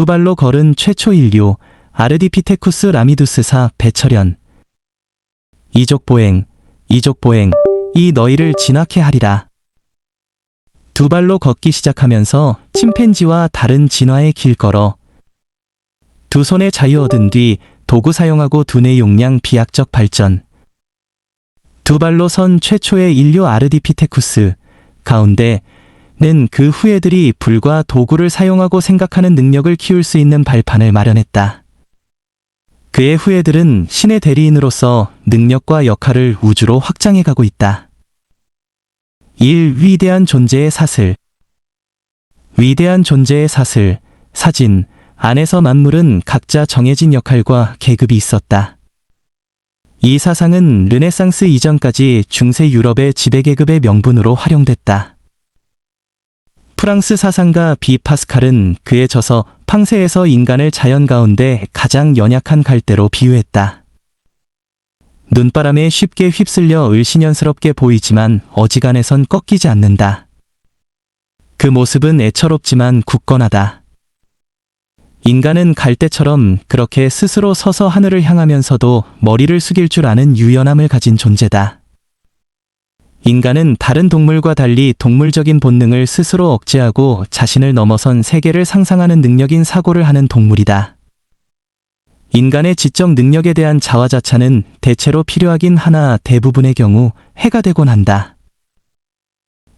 두 발로 걸은 최초 인류 아르디피테쿠스 라미두스사 배철현. 이족보행, 이족보행, 이 너희를 진화케 하리라. 두 발로 걷기 시작하면서 침팬지와 다른 진화의 길 걸어 두 손에 자유 얻은 뒤 도구 사용하고 두뇌 용량 비약적 발전. 두 발로 선 최초의 인류 아르디피테쿠스 가운데는 그 후예들이 불과 도구를 사용하고 생각하는 능력을 키울 수 있는 발판을 마련했다. 그의 후예들은 신의 대리인으로서 능력과 역할을 우주로 확장해 가고 있다. 1. 위대한 존재의 사슬. 위대한 존재의 사슬, 사진 안에서 만물은 각자 정해진 역할과 계급이 있었다. 이 사상은 르네상스 이전까지 중세 유럽의 지배계급의 명분으로 활용됐다. 프랑스 사상가 비 파스칼은 그의 저서 팡세에서 인간을 자연 가운데 가장 연약한 갈대로 비유했다. 눈바람에 쉽게 휩쓸려 을씨년스럽게 보이지만 어지간해선 꺾이지 않는다. 그 모습은 애처롭지만 굳건하다. 인간은 갈대처럼 그렇게 스스로 서서 하늘을 향하면서도 머리를 숙일 줄 아는 유연함을 가진 존재다. 인간은 다른 동물과 달리 동물적인 본능을 스스로 억제하고 자신을 넘어선 세계를 상상하는 능력인 사고를 하는 동물이다. 인간의 지적 능력에 대한 자화자찬은 대체로 필요하긴 하나 대부분의 경우 해가 되곤 한다.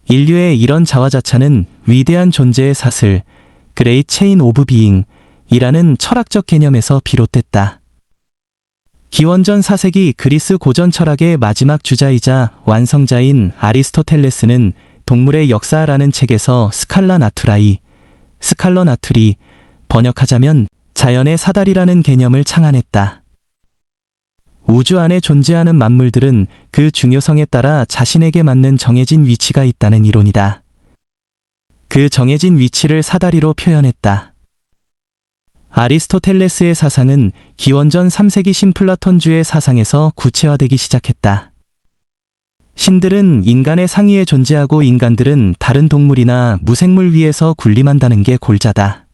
인류의 이런 자화자찬은 위대한 존재의 사슬, 그레이트 체인 오브 비잉 이라는 철학적 개념에서 비롯됐다. 기원전 4세기 그리스 고전 철학의 마지막 주자이자 완성자인 아리스토텔레스는 동물의 역사라는 책에서 스칼라 나투라이, 스칼러 나투리, 번역하자면 자연의 사다리라는 개념을 창안했다. 우주 안에 존재하는 만물들은 그 중요성에 따라 자신에게 맞는 정해진 위치가 있다는 이론이다. 그 정해진 위치를 사다리로 표현했다. 아리스토텔레스의 사상은 기원전 3세기 신플라톤주의 사상에서 구체화되기 시작했다. 신들은 인간의 상위에 존재하고 인간들은 다른 동물이나 무생물 위에서 군림한다는 게 골자다.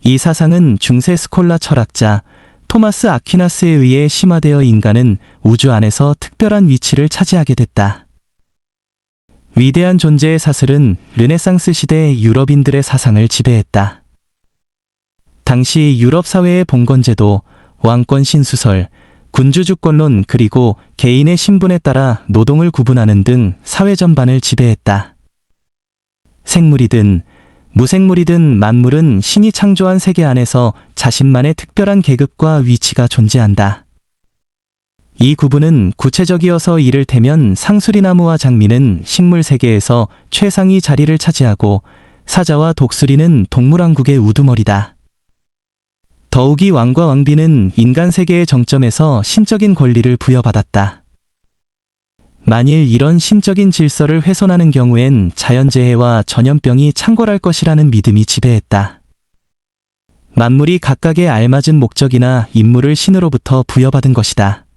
이 사상은 중세 스콜라 철학자 토마스 아퀴나스에 의해 심화되어 인간은 우주 안에서 특별한 위치를 차지하게 됐다. 위대한 존재의 사슬은 르네상스 시대 유럽인들의 사상을 지배했다. 당시 유럽 사회의 봉건제도, 왕권 신수설, 군주주권론 그리고 개인의 신분에 따라 노동을 구분하는 등 사회 전반을 지배했다. 생물이든 무생물이든 만물은 신이 창조한 세계 안에서 자신만의 특별한 계급과 위치가 존재한다. 이 구분은 구체적이어서 이를테면 상수리나무와 장미는 식물 세계에서 최상위 자리를 차지하고 사자와 독수리는 동물왕국의 우두머리다. 더욱이 왕과 왕비는 인간 세계의 정점에서 신적인 권리를 부여받았다. 만일 이런 신적인 질서를 훼손하는 경우엔 자연재해와 전염병이 창궐할 것이라는 믿음이 지배했다. 만물이 각각의 알맞은 목적이나 임무를 신으로부터 부여받은 것이다.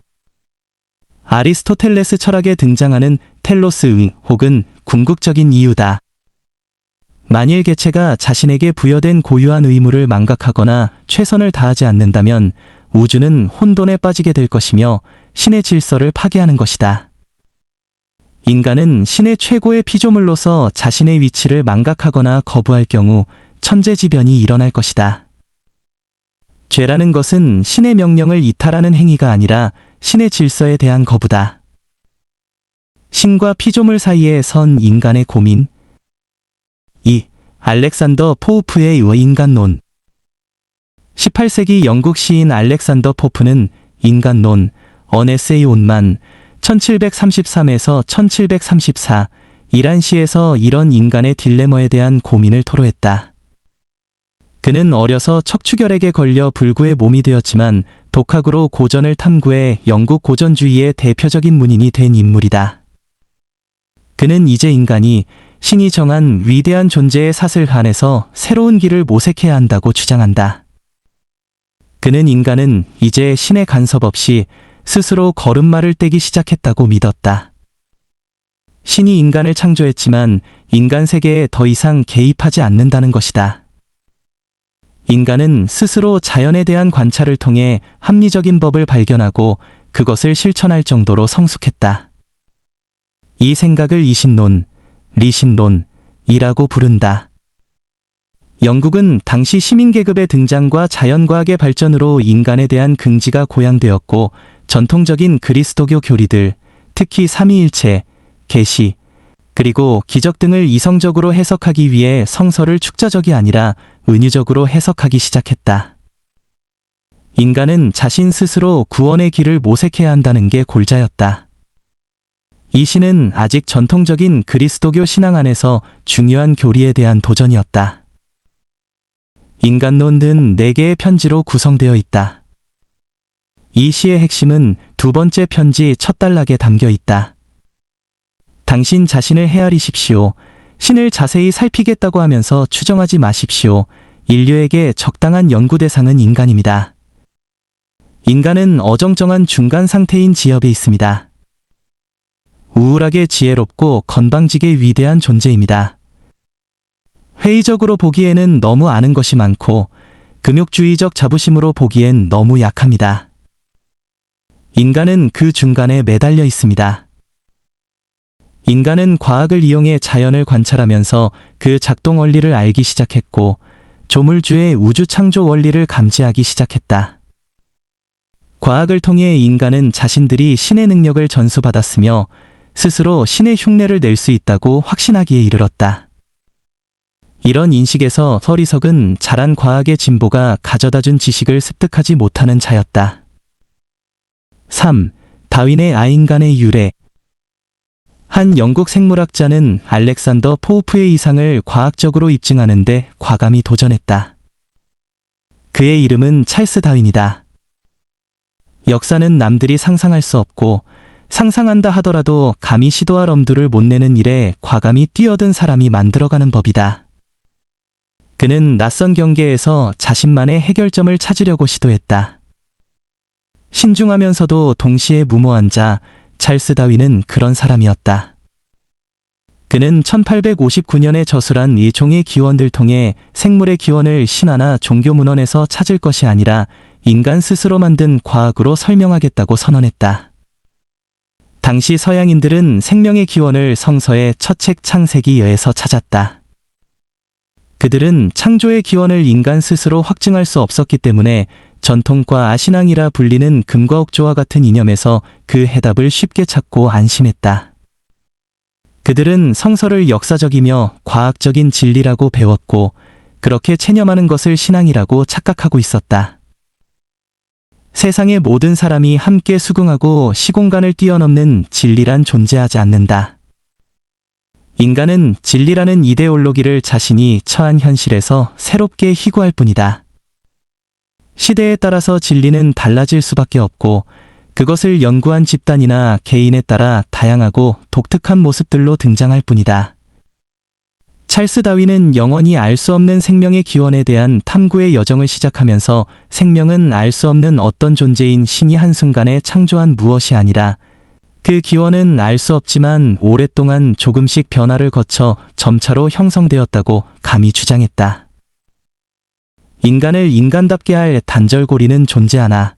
아리스토텔레스 철학에 등장하는 텔로스 혹은 궁극적인 이유다. 만일 개체가 자신에게 부여된 고유한 의무를 망각하거나 최선을 다하지 않는다면 우주는 혼돈에 빠지게 될 것이며 신의 질서를 파괴하는 것이다. 인간은 신의 최고의 피조물로서 자신의 위치를 망각하거나 거부할 경우 천재지변이 일어날 것이다. 죄라는 것은 신의 명령을 이탈하는 행위가 아니라 신의 질서에 대한 거부다. 신과 피조물 사이에 선 인간의 고민. 2. 알렉산더 포우프의 인간론. 18세기 영국 시인 알렉산더 포프는 인간론, An Essay on Man, 1733에서 1734 이란 시에서 이런 인간의 딜레마에 대한 고민을 토로했다. 그는 어려서 척추결핵에 걸려 불구의 몸이 되었지만 독학으로 고전을 탐구해 영국 고전주의의 대표적인 문인이 된 인물이다. 그는 이제 인간이 신이 정한 위대한 존재의 사슬 안에서 새로운 길을 모색해야 한다고 주장한다. 그는 인간은 이제 신의 간섭 없이 스스로 걸음마를 떼기 시작했다고 믿었다. 신이 인간을 창조했지만 인간 세계에 더 이상 개입하지 않는다는 것이다. 인간은 스스로 자연에 대한 관찰을 통해 합리적인 법을 발견하고 그것을 실천할 정도로 성숙했다. 이 생각을 이신론, 리신론이라고 부른다. 영국은 당시 시민계급의 등장과 자연과학의 발전으로 인간에 대한 긍지가 고양되었고 전통적인 그리스도교 교리들, 특히 삼위일체, 계시, 그리고 기적 등을 이성적으로 해석하기 위해 성서를 축자적이 아니라 은유적으로 해석하기 시작했다. 인간은 자신 스스로 구원의 길을 모색해야 한다는 게 골자였다. 이 시는 아직 전통적인 그리스도교 신앙 안에서 중요한 교리에 대한 도전이었다. 인간론은 4개의 편지로 구성되어 있다. 이 시의 핵심은 두 번째 편지 첫 단락에 담겨 있다. 당신 자신을 헤아리십시오. 신을 자세히 살피겠다고 하면서 추정하지 마십시오. 인류에게 적당한 연구 대상은 인간입니다. 인간은 어정쩡한 중간 상태인 지엽에 있습니다. 우울하게 지혜롭고 건방지게 위대한 존재입니다. 회의적으로 보기에는 너무 아는 것이 많고 금욕주의적 자부심으로 보기엔 너무 약합니다. 인간은 그 중간에 매달려 있습니다. 인간은 과학을 이용해 자연을 관찰하면서 그 작동 원리를 알기 시작했고 조물주의 우주 창조 원리를 감지하기 시작했다. 과학을 통해 인간은 자신들이 신의 능력을 전수받았으며 스스로 신의 흉내를 낼 수 있다고 확신하기에 이르렀다. 이런 인식에서 서리석은 자란 과학의 진보가 가져다준 지식을 습득하지 못하는 자였다. 3. 다윈의 아인간의 유래. 한 영국 생물학자는 알렉산더 포우프의 이상을 과학적으로 입증하는 데 과감히 도전했다. 그의 이름은 찰스 다윈이다. 역사는 남들이 상상할 수 없고 상상한다 하더라도 감히 시도할 엄두를 못 내는 일에 과감히 뛰어든 사람이 만들어가는 법이다. 그는 낯선 경계에서 자신만의 해결점을 찾으려고 시도했다. 신중하면서도 동시에 무모한 자, 찰스 다윈은 그런 사람이었다. 그는 1859년에 저술한 이 종의 기원들 통해 생물의 기원을 신화나 종교 문헌에서 찾을 것이 아니라 인간 스스로 만든 과학으로 설명하겠다고 선언했다. 당시 서양인들은 생명의 기원을 성서의 첫 책 창세기에서 찾았다. 그들은 창조의 기원을 인간 스스로 확증할 수 없었기 때문에 전통과 아신앙이라 불리는 금과 옥조와 같은 이념에서 그 해답을 쉽게 찾고 안심했다. 그들은 성서를 역사적이며 과학적인 진리라고 배웠고 그렇게 체념하는 것을 신앙이라고 착각하고 있었다. 세상의 모든 사람이 함께 수긍하고 시공간을 뛰어넘는 진리란 존재하지 않는다. 인간은 진리라는 이데올로기를 자신이 처한 현실에서 새롭게 희구할 뿐이다. 시대에 따라서 진리는 달라질 수밖에 없고 그것을 연구한 집단이나 개인에 따라 다양하고 독특한 모습들로 등장할 뿐이다. 찰스 다윈은 영원히 알 수 없는 생명의 기원에 대한 탐구의 여정을 시작하면서 생명은 알 수 없는 어떤 존재인 신이 한순간에 창조한 무엇이 아니라 그 기원은 알 수 없지만 오랫동안 조금씩 변화를 거쳐 점차로 형성되었다고 감히 주장했다. 인간을 인간답게 할 단절고리는 존재하나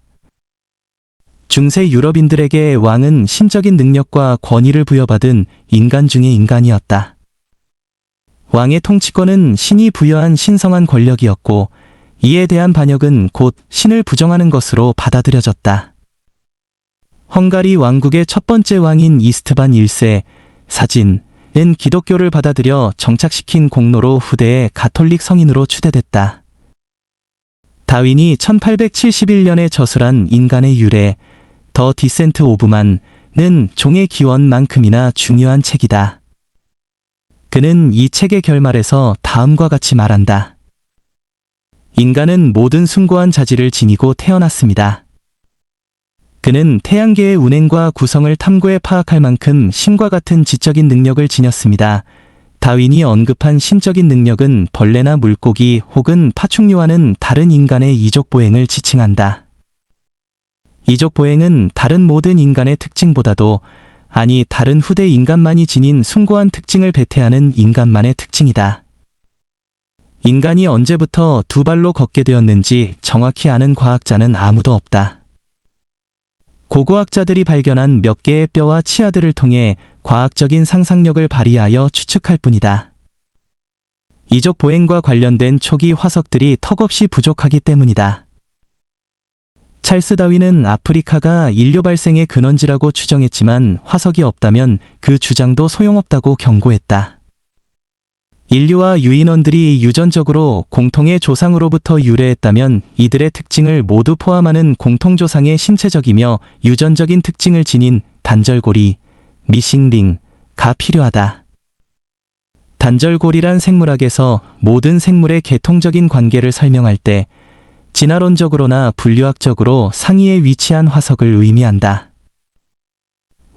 중세 유럽인들에게 왕은 신적인 능력과 권위를 부여받은 인간 중의 인간이었다. 왕의 통치권은 신이 부여한 신성한 권력이었고 이에 대한 반역은 곧 신을 부정하는 것으로 받아들여졌다. 헝가리 왕국의 첫 번째 왕인 이스트반 1세 사진은 기독교를 받아들여 정착시킨 공로로 후대의 가톨릭 성인으로 추대됐다. 다윈이 1871년에 저술한 인간의 유래, 더 디센트 오브 만은 종의 기원만큼이나 중요한 책이다. 그는 이 책의 결말에서 다음과 같이 말한다. 인간은 모든 숭고한 자질을 지니고 태어났습니다. 그는 태양계의 운행과 구성을 탐구해 파악할 만큼 신과 같은 지적인 능력을 지녔습니다. 다윈이 언급한 신적인 능력은 벌레나 물고기 혹은 파충류와는 다른 인간의 이족 보행을 지칭한다. 이족 보행은 다른 모든 인간의 특징보다도 아니 다른 후대 인간만이 지닌 숭고한 특징을 배태하는 인간만의 특징이다. 인간이 언제부터 두 발로 걷게 되었는지 정확히 아는 과학자는 아무도 없다. 고고학자들이 발견한 몇 개의 뼈와 치아들을 통해 과학적인 상상력을 발휘하여 추측할 뿐이다. 이족 보행과 관련된 초기 화석들이 턱없이 부족하기 때문이다. 찰스 다윈은 아프리카가 인류 발생의 근원지라고 추정했지만 화석이 없다면 그 주장도 소용없다고 경고했다. 인류와 유인원들이 유전적으로 공통의 조상으로부터 유래했다면 이들의 특징을 모두 포함하는 공통조상의 신체적이며 유전적인 특징을 지닌 단절고리, 미싱링가 필요하다. 단절고리란 생물학에서 모든 생물의 계통적인 관계를 설명할 때 진화론적으로나 분류학적으로 상위에 위치한 화석을 의미한다.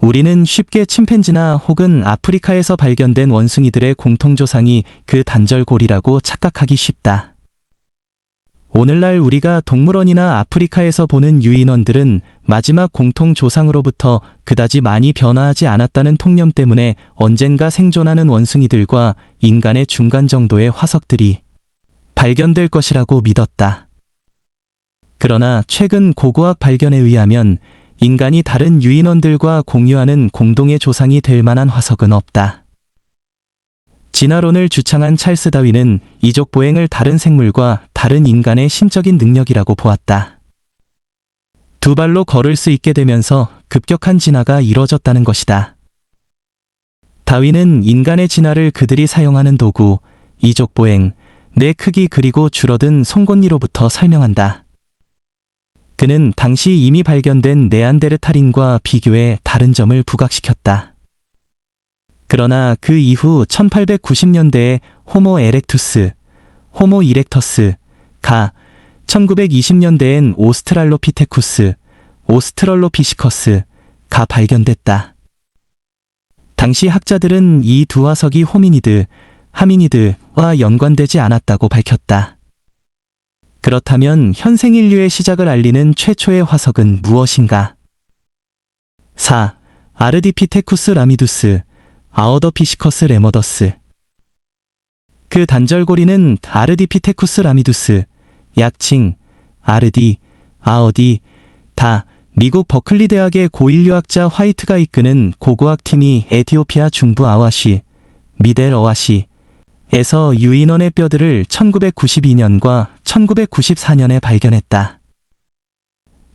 우리는 쉽게 침팬지나 혹은 아프리카에서 발견된 원숭이들의 공통조상이 그 단절고리라고 착각하기 쉽다. 오늘날 우리가 동물원이나 아프리카에서 보는 유인원들은 마지막 공통조상으로부터 그다지 많이 변화하지 않았다는 통념 때문에 언젠가 생존하는 원숭이들과 인간의 중간 정도의 화석들이 발견될 것이라고 믿었다. 그러나 최근 고고학 발견에 의하면 인간이 다른 유인원들과 공유하는 공동의 조상이 될 만한 화석은 없다. 진화론을 주창한 찰스 다윈은 이족 보행을 다른 생물과 다른 인간의 심적인 능력이라고 보았다. 두 발로 걸을 수 있게 되면서 급격한 진화가 이뤄졌다는 것이다. 다윈은 인간의 진화를 그들이 사용하는 도구, 이족 보행, 뇌 크기 그리고 줄어든 송곳니로부터 설명한다. 그는 당시 이미 발견된 네안데르탈인과 비교해 다른 점을 부각시켰다. 그러나 그 이후 1890년대에 호모 에렉투스, 호모 이렉터스가 1920년대엔 오스트랄로피테쿠스, 오스트럴로피시커스가 발견됐다. 당시 학자들은 이 두 화석이 호미니드, 하미니드와 연관되지 않았다고 밝혔다. 그렇다면 현생 인류의 시작을 알리는 최초의 화석은 무엇인가? 4. 아르디피테쿠스 라미두스, 아우더피시커스 레머더스. 그 단절고리는 아르디피테쿠스 라미두스, 약칭 아르디, 아어디, 다 미국 버클리 대학의 고인류학자 화이트가 이끄는 고고학 팀이 에티오피아 중부 아와시, 미델 어와시, 에서 유인원의 뼈들을 1992년과 1994년에 발견했다.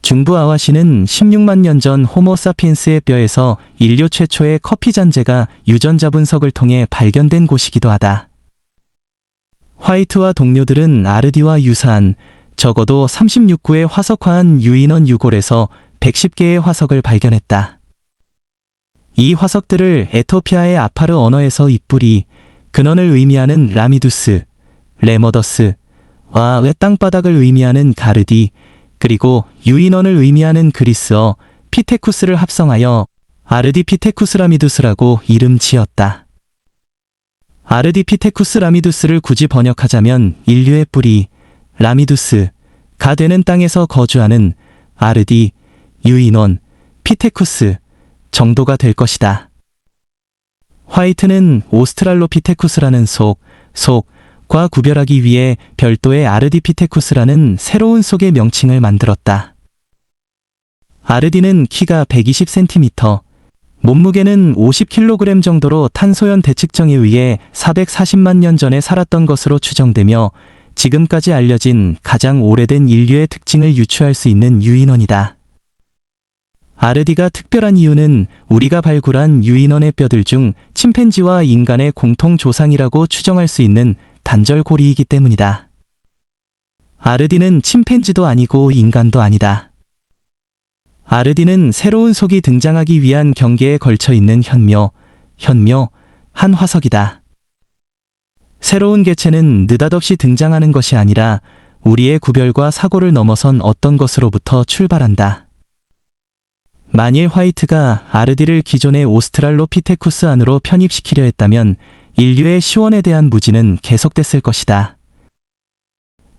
중부 아와시는 16만 년 전 호모 사피엔스의 뼈에서 인류 최초의 커피 잔재가 유전자 분석을 통해 발견된 곳이기도 하다. 화이트와 동료들은 아르디와 유사한 적어도 36구의 화석화한 유인원 유골에서 110개의 화석을 발견했다. 이 화석들을 에토피아의 아파르 언어에서 잎뿌리, 근원을 의미하는 라미두스, 레머더스와 땅바닥을 의미하는 가르디, 그리고 유인원을 의미하는 그리스어 피테쿠스를 합성하여 아르디피테쿠스 라미두스라고 이름 지었다. 아르디피테쿠스 라미두스를 굳이 번역하자면 인류의 뿌리, 라미두스가 되는 땅에서 거주하는 아르디, 유인원, 피테쿠스 정도가 될 것이다. 화이트는 오스트랄로피테쿠스라는 속과 구별하기 위해 별도의 아르디피테쿠스라는 새로운 속의 명칭을 만들었다. 아르디는 키가 120cm, 몸무게는 50kg 정도로 탄소연 대측정에 의해 440만 년 전에 살았던 것으로 추정되며 지금까지 알려진 가장 오래된 인류의 특징을 유추할 수 있는 유인원이다. 아르디가 특별한 이유는 우리가 발굴한 유인원의 뼈들 중 침팬지와 인간의 공통 조상이라고 추정할 수 있는 단절고리이기 때문이다. 아르디는 침팬지도 아니고 인간도 아니다. 아르디는 새로운 속이 등장하기 위한 경계에 걸쳐 있는 한 화석이다. 새로운 개체는 느닷없이 등장하는 것이 아니라 우리의 구별과 사고를 넘어선 어떤 것으로부터 출발한다. 만일 화이트가 아르디를 기존의 오스트랄로피테쿠스 안으로 편입시키려 했다면 인류의 시원에 대한 무지는 계속됐을 것이다.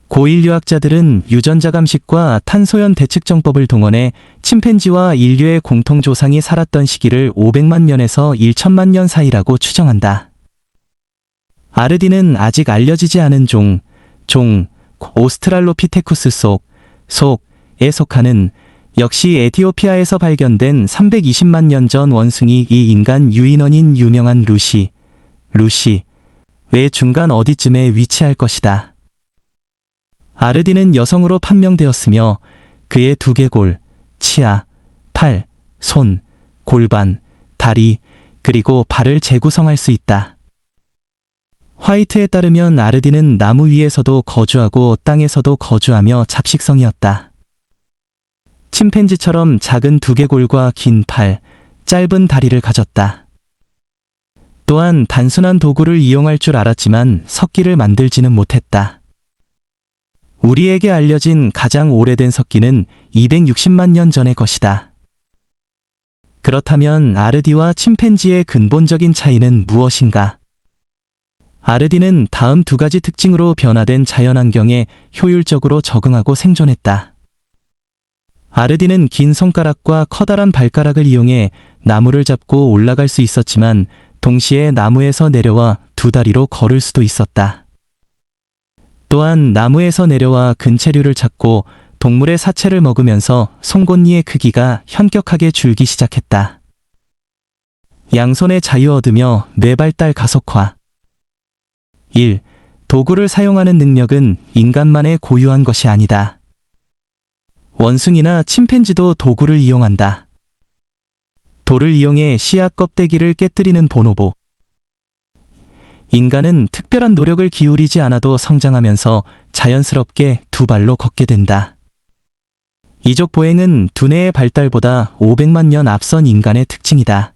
고인류학자들은 유전자 감식과 탄소연 대측정법을 동원해 침팬지와 인류의 공통조상이 살았던 시기를 500만 년에서 1천만 년 사이라고 추정한다. 아르디는 아직 알려지지 않은 종 오스트랄로피테쿠스 속에 속하는 역시 에티오피아에서 발견된 320만 년 전 원숭이 이 인간 유인원인 유명한 루시의 중간 어디쯤에 위치할 것이다. 아르디는 여성으로 판명되었으며 그의 두개골, 치아, 팔, 손, 골반, 다리, 그리고 발을 재구성할 수 있다. 화이트에 따르면 아르디는 나무 위에서도 거주하고 땅에서도 거주하며 잡식성이었다. 침팬지처럼 작은 두개골과 긴 팔, 짧은 다리를 가졌다. 또한 단순한 도구를 이용할 줄 알았지만 석기를 만들지는 못했다. 우리에게 알려진 가장 오래된 석기는 260만 년 전의 것이다. 그렇다면 아르디와 침팬지의 근본적인 차이는 무엇인가? 아르디는 다음 두 가지 특징으로 변화된 자연환경에 효율적으로 적응하고 생존했다. 아르디는 긴 손가락과 커다란 발가락을 이용해 나무를 잡고 올라갈 수 있었지만 동시에 나무에서 내려와 두 다리로 걸을 수도 있었다. 또한 나무에서 내려와 근체류를 찾고 동물의 사체를 먹으면서 송곳니의 크기가 현격하게 줄기 시작했다. 양손의 자유 얻으며 뇌발달 가속화. 1. 도구를 사용하는 능력은 인간만의 고유한 것이 아니다. 원숭이나 침팬지도 도구를 이용한다. 돌을 이용해 씨앗 껍데기를 깨뜨리는 보노보. 인간은 특별한 노력을 기울이지 않아도 성장하면서 자연스럽게 두 발로 걷게 된다. 이족 보행은 두뇌의 발달보다 500만 년 앞선 인간의 특징이다.